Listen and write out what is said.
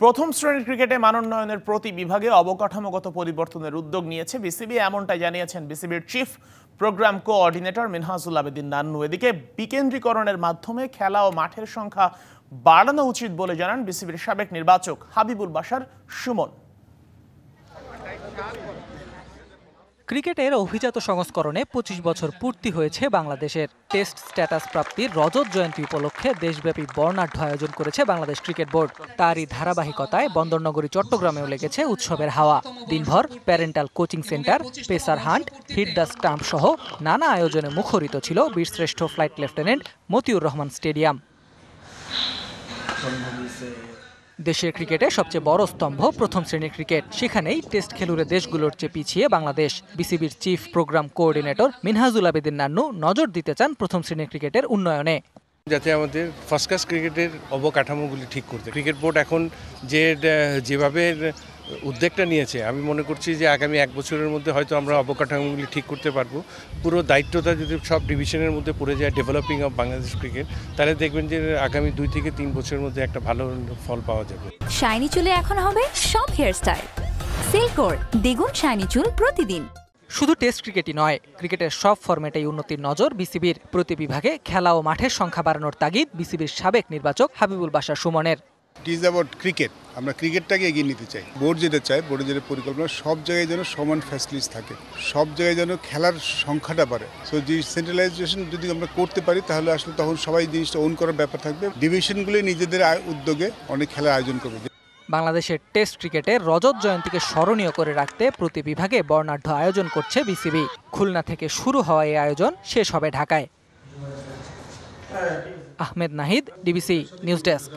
প্রথম শ্রেণীর ক্রিকেটে মানোন্নয়নের প্রতি বিভাগে অবকাঠামোগত পরিবর্তনের উদ্যোগ নিয়েছে বিসিবি, এমনটাই জানিয়েছেন বিসিবির chief program coordinator Minhajul Abedin Nannu. এদিকে বিকেন্দ্রীকরণের মাধ্যমে খেলা ও মাঠের সংখ্যা বাড়ানো উচিত বলে জানান বিসিবির সাবেক নির্বাচক হাবিবুল বাশার সুমন। ক্রিকেটের অভিজাত সংস্করণে ২৫ বছর পূর্তি হয়েছে বাংলাদেশের। টেস্ট স্ট্যাটাস প্রাপ্তির রজত জয়ন্তী উপলক্ষে দেশব্যাপী বর্ণাঢ্য আয়োজন করেছে বাংলাদেশ ক্রিকেট বোর্ড। তারই ধারাবাহিকতায় বন্দরনগরী চট্টগ্রামেও লেগেছে উৎসবের হাওয়া। দিনভর parental coaching centre, pacer hunt, hit the stump সহ নানা আয়োজনে মুখরিত ছিল Birshreshtho Flight Lieutenant Matiur Rahman Stadium. দেশের ক্রিকেটে সবচেয়ে বড় স্তম্ভ প্রথম শ্রেণীর ক্রিকেট। সেখানেই টেস্ট খেলুড়ে দেশগুলোর চেয়ে পিছিয়ে বাংলাদেশ। বিসিবির chief program coordinator Minhajul Abedin Nannu নজর দিতে চান প্রথম শ্রেণীর ক্রিকেটের উন্নয়নে, যাতে আমাদের ফার্স্ট ক্লাস ক্রিকেটের অবকাঠামোগুলি ঠিক করতে। ক্রিকেট বোর্ড এখন যেভাবে উদ্যোগটা নিয়েছে, আমি মনে করছি যে আগামী 1 বছরের মধ্যে হয়তো আমরা অবকাঠামোগুলি ঠিক করতে পারবো। পুরো দায়িত্বটা যদি সব ডিভিশনের মধ্যে পড়ে যায় ডেভেলপিং অফ বাংলাদেশ ক্রিকেট, তাহলে দেখবেন যে আগামী 2 থেকে 3 বছরের মধ্যে একটা ভালো ফল পাওয়া যাবে। শাইনি চুলে এখন হবে সব হেয়ারস্টাইল। সিল্কোর দ্বিগুণ শাইনি চুল প্রতিদিন। শুধু টেস্ট ক্রিকেটই নয়, ক্রিকেটের সব ফরম্যাটেই উন্নতির নজর বিসিবির। প্রতি বিভাগে খেলা ও মাঠের সংখ্যা বাড়ানোর তাগিদ বিসিবির সাবেক নির্বাচক হাবিবুল বাশার সুমনের। It is about cricket. আমরা ক্রিকেটটাকে এগিয়ে নিতে চাই। বোর্ড যেটা চায়, বোর্ডের যেটা পরিকল্পনা, সব জায়গায় যেন সমান ফ্যাসিলিটিস থাকে, সব জায়গায় যেন খেলার সংখ্যাটা বাড়ে। সো ডিসেন্ট্রালাইজেশন যদি আমরা করতে পারি, তাহলে আসলে তখন সবাই জিনিসটা ওন করার ব্যাপার থাকবে। ডিভিশনগুলি নিজেদের উদ্যোগে অনেক খেলার আয়োজন করবে। বাংলাদেশের টেস্ট ক্রিকেটের রজত জয়ন্তীকে স্মরণীয় করে রাখতে প্রতি বিভাগে বর্ণাঢ্য আয়োজন করছে বিসিবি। খুলনা থেকে শুরু হওয়া এই আয়োজন শেষ হবে ঢাকায়। Ahmed Nahid, DBC news desk.